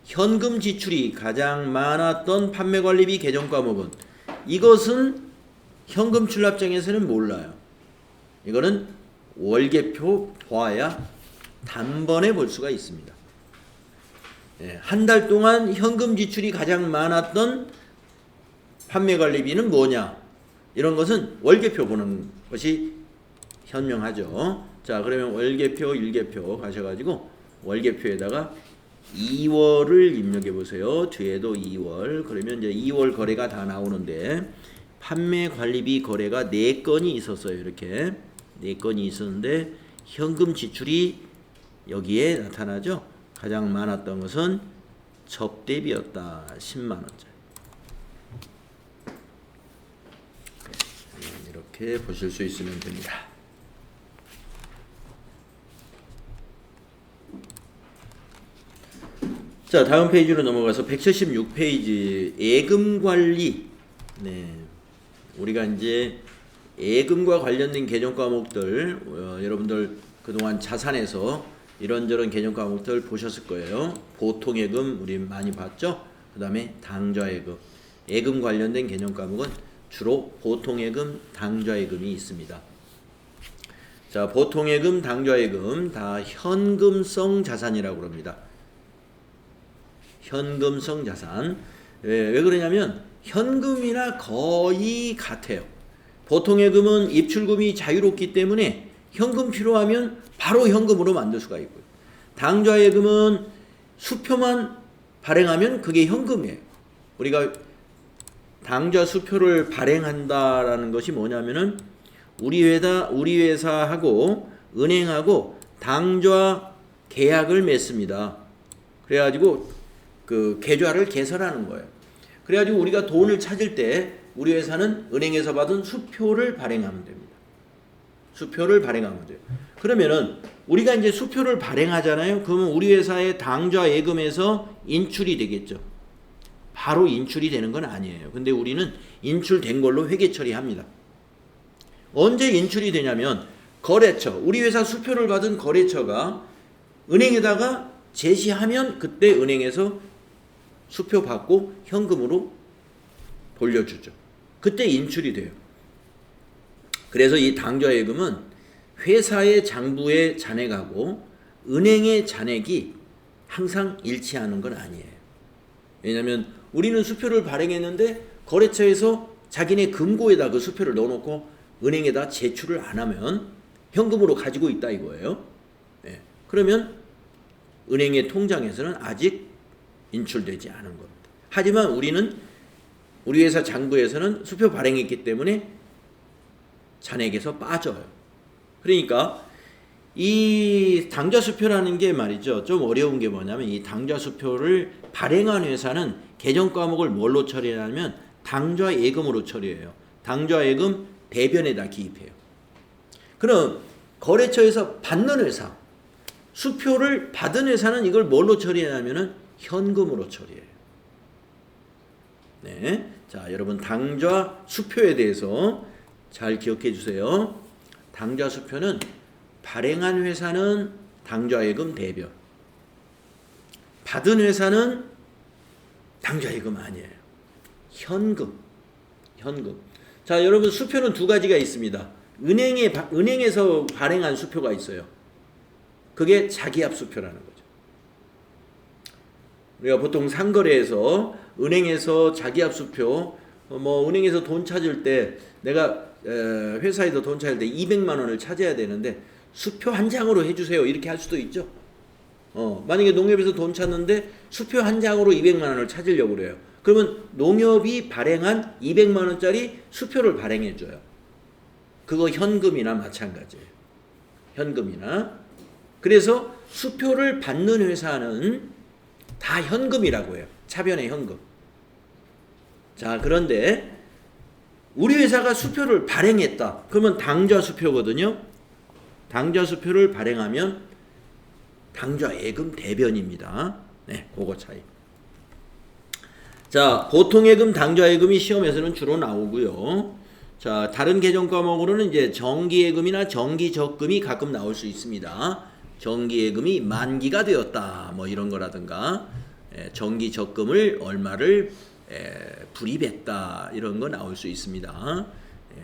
현금 지출이 가장 많았던 판매관리비 계정 과목은, 이것은 현금 출납장에서는 몰라요. 이거는 월계표 봐야 단번에 볼 수가 있습니다. 한 달 동안 현금 지출이 가장 많았던 판매관리비는 뭐냐, 이런 것은 월계표 보는 것이 현명하죠. 자, 그러면 월계표, 일계표 가셔가지고 월계표에다가 2월을 입력해 보세요. 뒤에도 2월. 그러면 이제 2월 거래가 다 나오는데, 판매관리비 거래가 4건이 있었어요. 이렇게 4건이 있었는데 현금 지출이 여기에 나타나죠. 가장 많았던 것은 접대비였다. 10만원짜리. 이렇게 보실 수 있으면 됩니다. 자, 다음 페이지로 넘어가서 176페이지 예금관리. 네, 우리가 이제 예금과 관련된 개정 과목들, 여러분들 그동안 자산에서 이런저런 개정 과목들 보셨을 거예요. 보통예금 우리 많이 봤죠. 그 다음에 당좌예금. 예금 관련된 개정 과목은 주로 보통예금, 당좌예금이 있습니다. 자, 보통예금, 당좌예금 다 현금성 자산이라고 합니다. 현금성 자산. 왜 그러냐면 현금이나 거의 같아요. 보통예금은 입출금이 자유롭기 때문에 현금 필요하면 바로 현금으로 만들 수가 있고요. 당좌예금은 수표만 발행하면 그게 현금이에요. 우리가 당좌 수표를 발행한다라는 것이 뭐냐면은 우리 회사하고 은행하고 당좌 계약을 맺습니다. 그래가지고 그 계좌를 개설하는 거예요. 그래가지고 우리가 돈을 찾을 때 우리 회사는 은행에서 받은 수표를 발행하면 됩니다. 수표를 발행하면 돼요. 그러면은 우리가 이제 수표를 발행하잖아요. 그러면 우리 회사의 당좌 예금에서 인출이 되겠죠. 바로 인출이 되는 건 아니에요. 근데 우리는 인출된 걸로 회계 처리합니다. 언제 인출이 되냐면 거래처, 우리 회사 수표를 받은 거래처가 은행에다가 제시하면 그때 은행에서 수표 받고 현금으로 돌려주죠. 그때 인출이 돼요. 그래서 이 당좌예금은 회사의 장부에 잔액하고 은행의 잔액이 항상 일치하는 건 아니에요. 왜냐하면 우리는 수표를 발행했는데 거래처에서 자기네 금고에다 그 수표를 넣어놓고 은행에다 제출을 안 하면 현금으로 가지고 있다 이거예요. 네. 그러면 은행의 통장에서는 아직 인출되지 않은 겁니다. 하지만 우리 회사 장부에서는 수표 발행했기 때문에 잔액에서 빠져요. 그러니까 이 당좌수표라는 게 말이죠. 좀 어려운 게 뭐냐면 이 당좌수표를 발행한 회사는 계정 과목을 뭘로 처리하냐면 당좌예금으로 처리해요. 당좌예금 대변에다 기입해요. 그럼 거래처에서 받는 회사, 수표를 받은 회사는 이걸 뭘로 처리하냐면은 현금으로 처리해요. 네. 자, 여러분 당좌수표에 대해서 잘 기억해 주세요. 당좌수표는 발행한 회사는 당좌예금 대변, 받은 회사는 당좌예금 아니에요. 현금. 자, 여러분 수표는 두 가지가 있습니다. 은행에서 발행한 수표가 있어요. 그게 자기압 수표라는 거죠. 우리가 보통 상거래에서 은행에서 자기압 수표, 은행에서 돈 찾을 때 내가 회사에서 돈 찾을 때 200만 원을 찾아야 되는데 수표 한 장으로 해주세요. 이렇게 할 수도 있죠. 만약에 농협에서 돈 찾는데 수표 한 장으로 200만 원을 찾으려고 그래요. 그러면 농협이 발행한 200만 원짜리 수표를 발행해줘요. 그거 현금이나 마찬가지예요. 현금이나. 그래서 수표를 받는 회사는 다 현금이라고 해요. 차변의 현금. 자, 그런데 우리 회사가 수표를 발행했다. 그러면 당좌수표거든요. 당좌수표를 발행하면 당좌예금 대변입니다. 네, 그거 차이. 자, 보통예금, 당좌예금이 시험에서는 주로 나오고요. 자, 다른 계정 과목으로는 이제 정기예금이나 정기적금이 가끔 나올 수 있습니다. 정기예금이 만기가 되었다, 뭐 이런 거라든가, 정기적금을 얼마를 불입했다, 이런 거 나올 수 있습니다.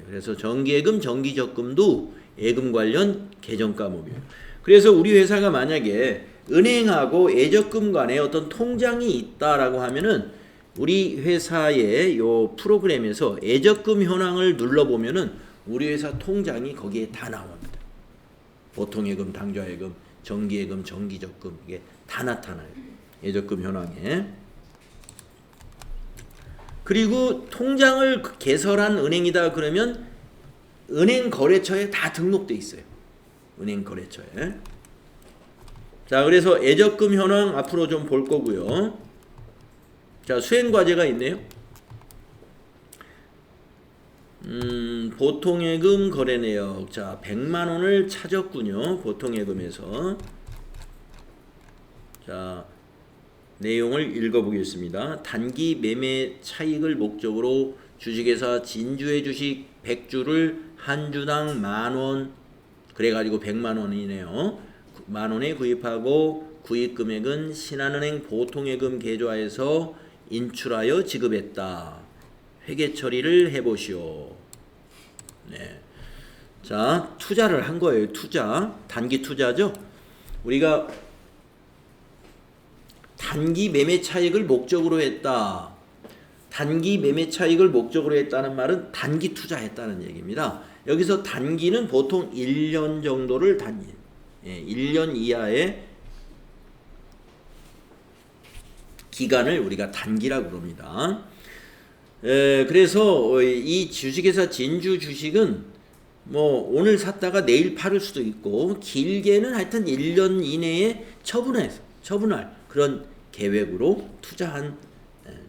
그래서 정기예금, 정기적금도 예금 관련 계정 과목이에요. 그래서 우리 회사가 만약에 은행하고 예적금 간에 어떤 통장이 있다라고 하면은 우리 회사의 요 프로그램에서 예적금 현황을 눌러보면은 우리 회사 통장이 거기에 다 나옵니다. 보통예금, 당좌예금, 정기예금, 정기적금 이게 다 나타나요. 예적금 현황에. 그리고 통장을 개설한 은행이다 그러면 은행 거래처에 다 등록돼 있어요. 은행 거래처에. 자, 그래서 예적금 현황 앞으로 좀 볼 거고요. 자, 수행 과제가 있네요. 보통예금 거래 내역. 자, 100만 원을 찾았군요. 보통예금에서. 자, 내용을 읽어보겠습니다. 단기 매매 차익을 목적으로 주식회사 진주의 주식 100주를 한 주당 만원, 그래가지고 100만 원이네요. 만원에 구입하고 구입 금액은 신한은행 보통예금 계좌에서 인출하여 지급했다. 회계 처리를 해보시오. 네. 자, 투자를 한 거예요. 투자. 단기 투자죠. 우리가 단기 매매 차익을 목적으로 했다. 단기 매매 차익을 목적으로 했다는 말은 단기 투자했다는 얘기입니다. 여기서 단기는 보통 1년 정도를 단위. 1년 이하의 기간을 우리가 단기라고 그럽니다. 그래서 이 주식회사 진주 주식은 뭐 오늘 샀다가 내일 팔을 수도 있고 길게는 하여튼 1년 이내에 처분할 그런 계획으로 투자한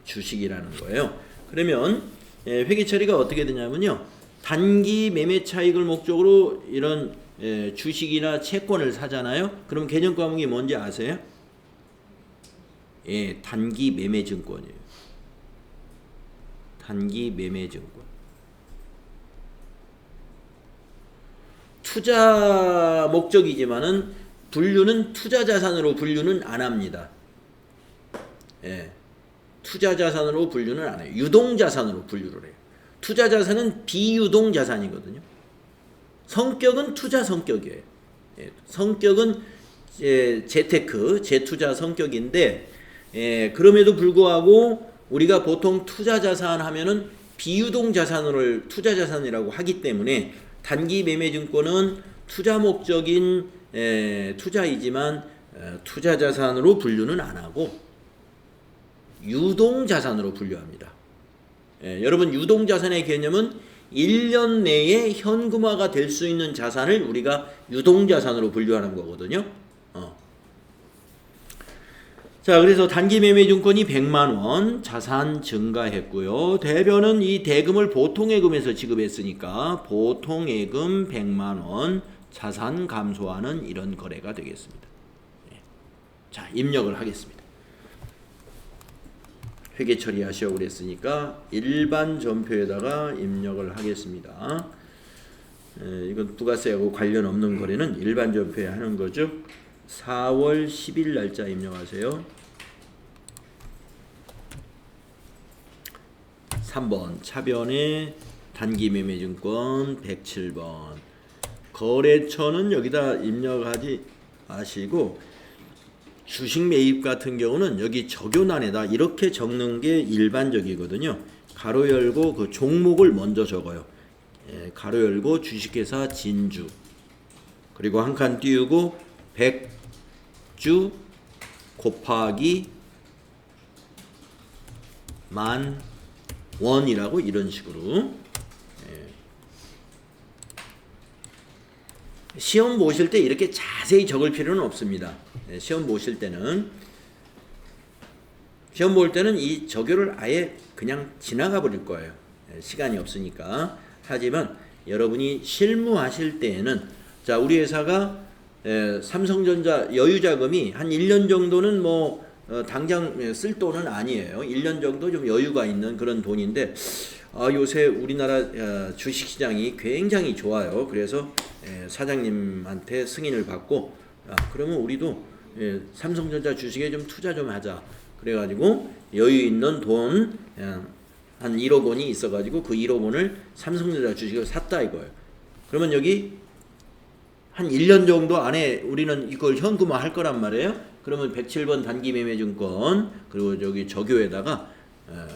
주식이라는 거예요. 그러면 회계 처리가 어떻게 되냐면요. 단기 매매 차익을 목적으로 이런 주식이나 채권을 사잖아요. 그럼 개정 과목이 뭔지 아세요? 예, 단기 매매 증권이에요. 단기 매매 증권. 투자 목적이지만은 분류는 투자 자산으로 분류는 안 합니다. 예. 투자 자산으로 분류는 안 해요. 유동 자산으로 분류를 해요. 투자 자산은 비유동 자산이거든요. 성격은 투자 성격이에요. 예. 성격은 재테크, 재투자 성격인데 그럼에도 불구하고 우리가 보통 투자 자산 하면은 비유동 자산을 투자 자산이라고 하기 때문에 단기 매매 증권은 투자 목적인 투자이지만 투자 자산으로 분류는 안 하고 유동 자산으로 분류합니다. 여러분 유동 자산의 개념은 1년 내에 현금화가 될 수 있는 자산을 우리가 유동 자산으로 분류하는 거거든요. 자, 그래서 단기 매매 증권이 100만 원 자산 증가했고요. 대변은 이 대금을 보통예금에서 지급했으니까 보통예금 100만 원 자산 감소하는 이런 거래가 되겠습니다. 자, 입력을 하겠습니다. 회계 처리하시오 그랬으니까 일반 전표에다가 입력을 하겠습니다. 이건 부가세하고 관련 없는 거래는 일반 전표에 하는 거죠. 4월 10일 날짜 입력하세요. 3번 차변에 단기 매매증권 107번 거래처는 여기다 입력하지 마시고 주식 매입 같은 경우는 여기 적요란에다 이렇게 적는 게 일반적이거든요. 가로 열고 그 종목을 먼저 적어요. 가로 열고 주식회사 진주 그리고 한 칸 띄우고 100주 곱하기 10,000원이라고 이런 식으로 시험 보실 때 이렇게 자세히 적을 필요는 없습니다. 시험 보실 때는 시험 볼 때는 이 적요를 아예 그냥 지나가 버릴 거예요. 시간이 없으니까. 하지만 여러분이 실무하실 때에는 자 우리 회사가 삼성전자 여유자금이 한 1년 정도는 뭐 당장 쓸 돈은 아니에요. 1년 정도 좀 여유가 있는 그런 돈인데 요새 우리나라 주식시장이 굉장히 좋아요. 그래서 사장님한테 승인을 받고 그러면 우리도 삼성전자 주식에 좀 투자 좀 하자. 그래가지고 여유 있는 돈 한 1억 원이 있어가지고 그 1억 원을 삼성전자 주식을 샀다 이거예요. 그러면 여기 한 1년 정도 안에 우리는 이걸 현금화 할 거란 말이에요. 그러면 107번 단기 매매증권 그리고 여기 적요에다가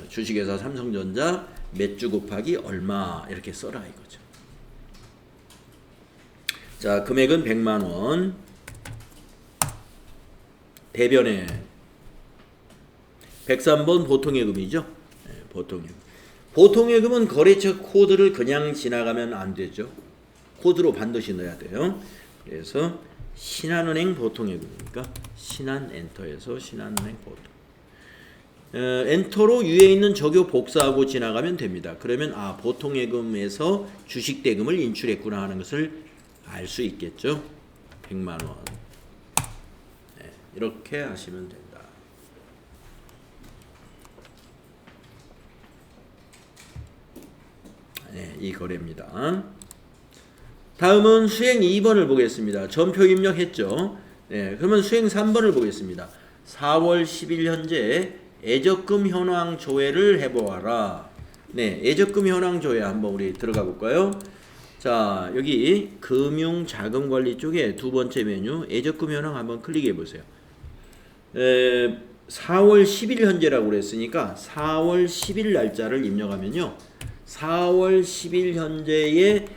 주식회사 삼성전자 몇 주 곱하기 얼마 이렇게 써라 이거죠. 자 금액은 100만원 대변에 103번 보통예금이죠. 보통예금. 보통예금은 거래처 코드를 그냥 지나가면 안 되죠. 코드로 반드시 넣어야 돼요. 그래서 신한은행 보통예금이니까 신한엔터에서 신한은행 보통. 엔터로 위에 있는 적요 복사하고 지나가면 됩니다. 그러면 보통예금에서 주식대금을 인출했구나 하는 것을 알 수 있겠죠. 100만원. 이렇게 하시면 된다. 이 거래입니다. 다음은 수행 2번을 보겠습니다. 전표 입력했죠. 그러면 수행 3번을 보겠습니다. 4월 10일 현재 예적금 현황 조회를 해보아라. 예적금 현황 조회 한번 우리 들어가 볼까요? 자, 여기 금융자금관리 쪽에 두 번째 메뉴 예적금 현황 한번 클릭해 보세요. 4월 10일 현재라고 그랬으니까 4월 10일 날짜를 입력하면요. 4월 10일 현재의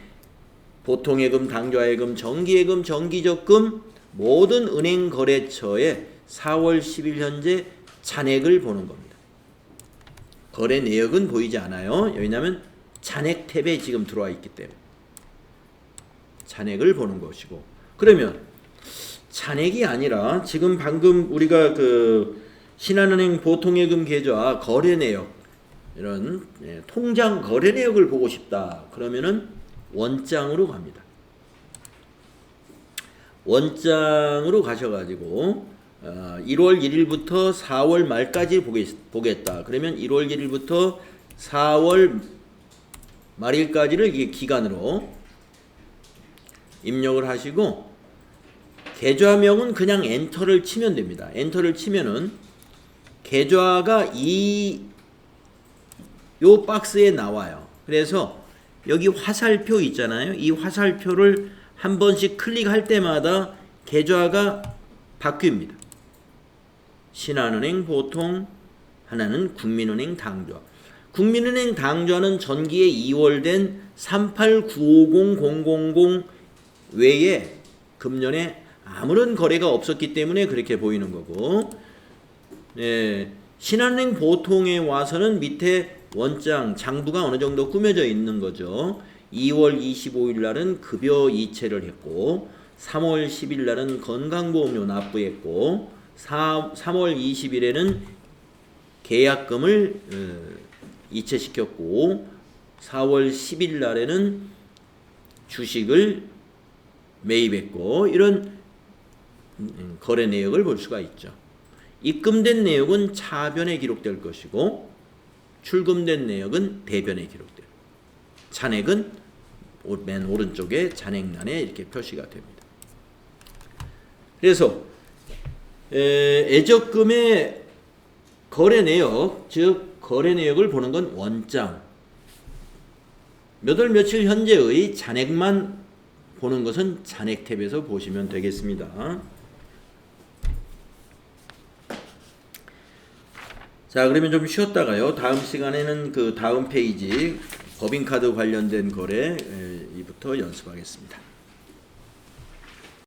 보통예금, 당좌예금, 정기예금, 정기적금 모든 은행 거래처에 4월 10일 현재 잔액을 보는 겁니다. 거래 내역은 보이지 않아요. 왜냐하면 잔액 탭에 지금 들어와 있기 때문에 잔액을 보는 것이고 그러면 잔액이 아니라 지금 방금 우리가 그 신한은행 보통예금 계좌 거래 내역 이런 통장 거래 내역을 보고 싶다. 그러면은 원장으로 갑니다. 원장으로 가셔가지고 1월 1일부터 4월 말까지 보겠다. 그러면 1월 1일부터 4월 말일까지를 이게 기간으로 입력을 하시고 계좌명은 그냥 엔터를 치면 됩니다. 엔터를 치면은 계좌가 요 박스에 나와요. 그래서 여기 화살표 있잖아요. 이 화살표를 한 번씩 클릭할 때마다 계좌가 바뀝니다. 신한은행 보통, 하나는 국민은행 당좌. 국민은행 당좌는 전기에 2월 된 389500000 외에 금년에 아무런 거래가 없었기 때문에 그렇게 보이는 거고, 신한은행 보통에 와서는 밑에 원장, 장부가 어느 정도 꾸며져 있는 거죠. 2월 25일 날은 급여 이체를 했고, 3월 10일 날은 건강보험료 납부했고, 3월 20일에는 계약금을 이체시켰고, 4월 10일 날에는 주식을 매입했고, 이런 거래 내역을 볼 수가 있죠. 입금된 내역은 차변에 기록될 것이고, 출금된 내역은 대변에 기록돼요. 잔액은 맨 오른쪽에 잔액란에 이렇게 표시가 됩니다. 그래서 애적금의 거래 내역, 즉 거래 내역을 보는 건 원장, 몇 월 며칠 현재의 잔액만 보는 것은 잔액 탭에서 보시면 되겠습니다. 자, 그러면 좀 쉬었다가요. 다음 시간에는 그 다음 페이지 법인카드 관련된 거래 이부터 연습하겠습니다.